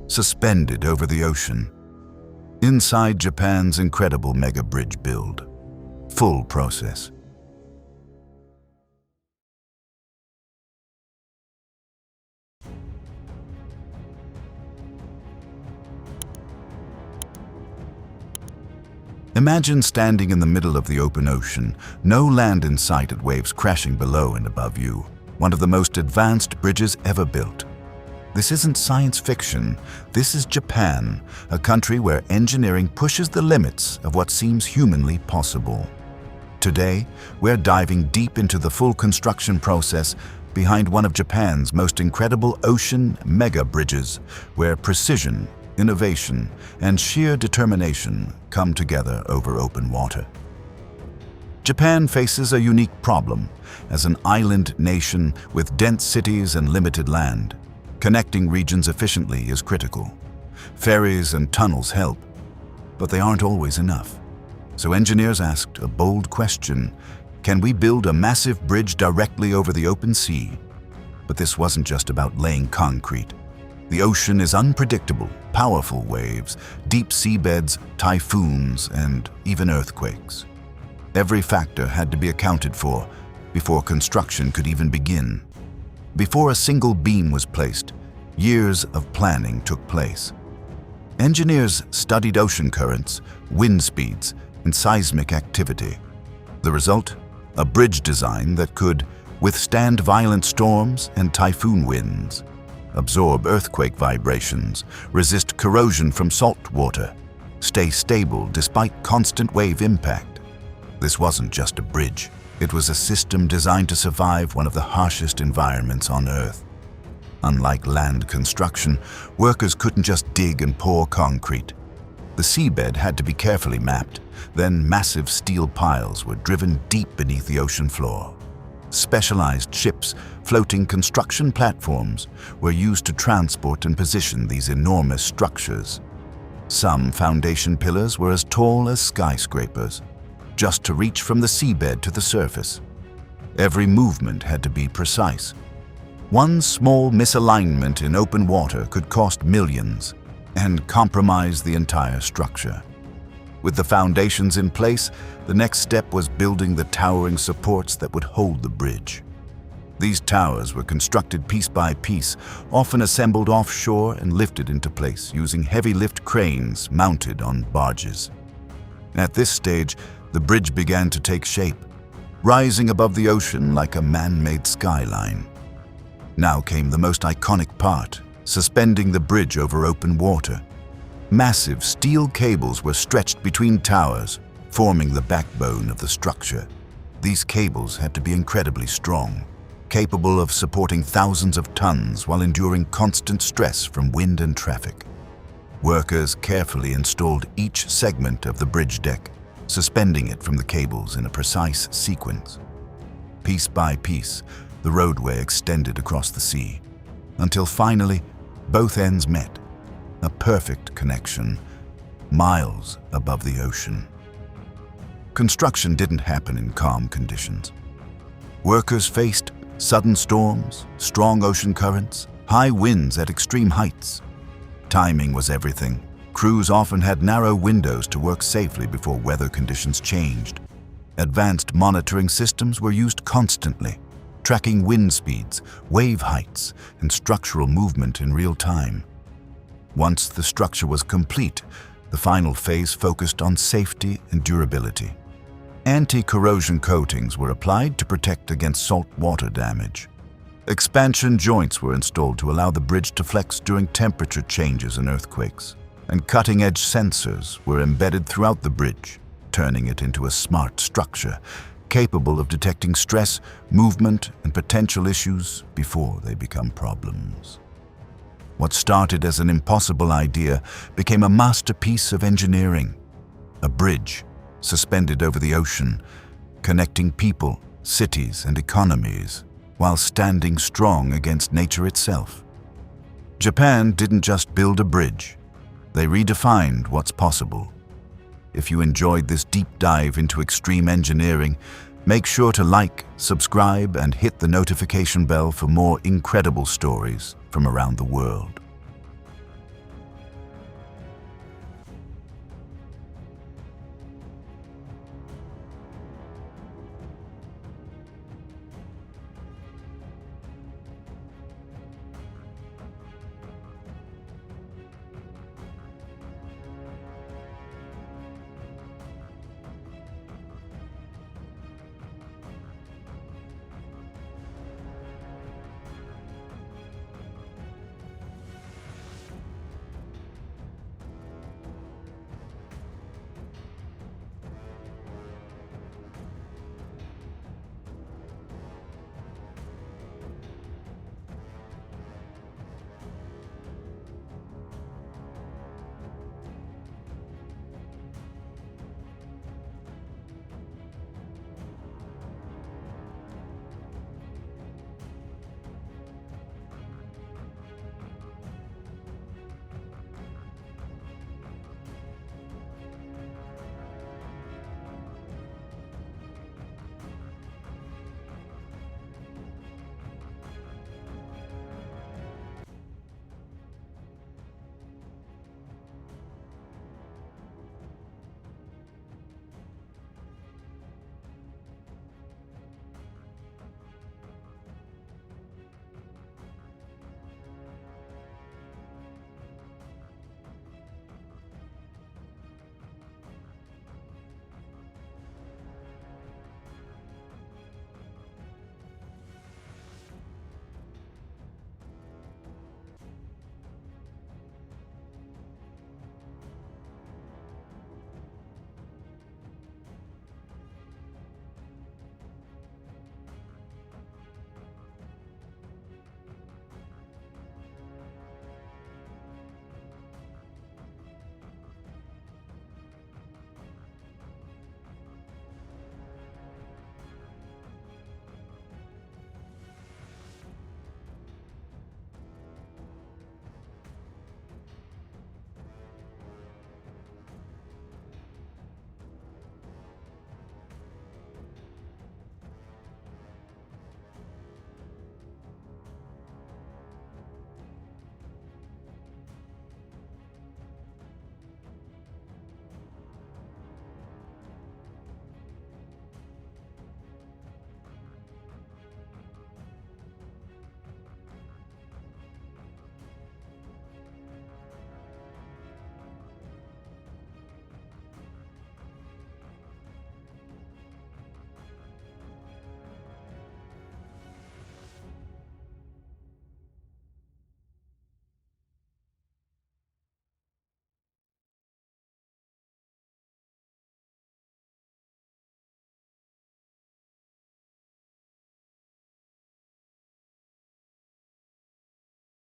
suspended over the ocean. Inside Japan's incredible mega bridge build. Full process. Imagine standing in the middle of the open ocean, no land in sight and waves crashing below and above you. One of the most advanced bridges ever built. This isn't science fiction, this is Japan, a country where engineering pushes the limits of what seems humanly possible. Today, we're diving deep into the full construction process behind one of Japan's most incredible ocean mega bridges, where precision, innovation, and sheer determination come together over open water. Japan faces a unique problem. As an island nation with dense cities and limited land, connecting regions efficiently is critical. Ferries and tunnels help, but they aren't always enough. So engineers asked a bold question: can we build a massive bridge directly over the open sea? But this wasn't just about laying concrete. The ocean is unpredictable, powerful waves, deep seabeds, typhoons, and even earthquakes. Every factor had to be accounted for before construction could even begin. Before a single beam was placed, years of planning took place. Engineers studied ocean currents, wind speeds, and seismic activity. The result? A bridge design that could withstand violent storms and typhoon winds, absorb earthquake vibrations, resist corrosion from salt water, stay stable despite constant wave impact. This wasn't just a bridge. It was a system designed to survive one of the harshest environments on Earth. Unlike land construction, workers couldn't just dig and pour concrete. The seabed had to be carefully mapped, then massive steel piles were driven deep beneath the ocean floor. Specialized ships, floating construction platforms, were used to transport and position these enormous structures. Some foundation pillars were as tall as skyscrapers, just to reach from the seabed to the surface. Every movement had to be precise. One small misalignment in open water could cost millions and compromise the entire structure. With the foundations in place, the next step was building the towering supports that would hold the bridge. These towers were constructed piece by piece, often assembled offshore and lifted into place using heavy lift cranes mounted on barges. At this stage, the bridge began to take shape, rising above the ocean like a man-made skyline. Now came the most iconic part, suspending the bridge over open water. Massive steel cables were stretched between towers, forming the backbone of the structure. These cables had to be incredibly strong, capable of supporting thousands of tons while enduring constant stress from wind and traffic. Workers carefully installed each segment of the bridge deck, suspending it from the cables in a precise sequence. Piece by piece, the roadway extended across the sea, until finally both ends met, a perfect connection, miles above the ocean. Construction didn't happen in calm conditions. Workers faced sudden storms, strong ocean currents, high winds at extreme heights. Timing was everything. Crews often had narrow windows to work safely before weather conditions changed. Advanced monitoring systems were used constantly, tracking wind speeds, wave heights, and structural movement in real time. Once the structure was complete, the final phase focused on safety and durability. Anti-corrosion coatings were applied to protect against salt water damage. Expansion joints were installed to allow the bridge to flex during temperature changes and earthquakes. And cutting-edge sensors were embedded throughout the bridge, turning it into a smart structure, capable of detecting stress, movement, and potential issues before they become problems. What started as an impossible idea became a masterpiece of engineering. A bridge, suspended over the ocean, connecting people, cities, and economies, while standing strong against nature itself. Japan didn't just build a bridge. They redefined what's possible. If you enjoyed this deep dive into extreme engineering, make sure to like, subscribe, and hit the notification bell for more incredible stories from around the world.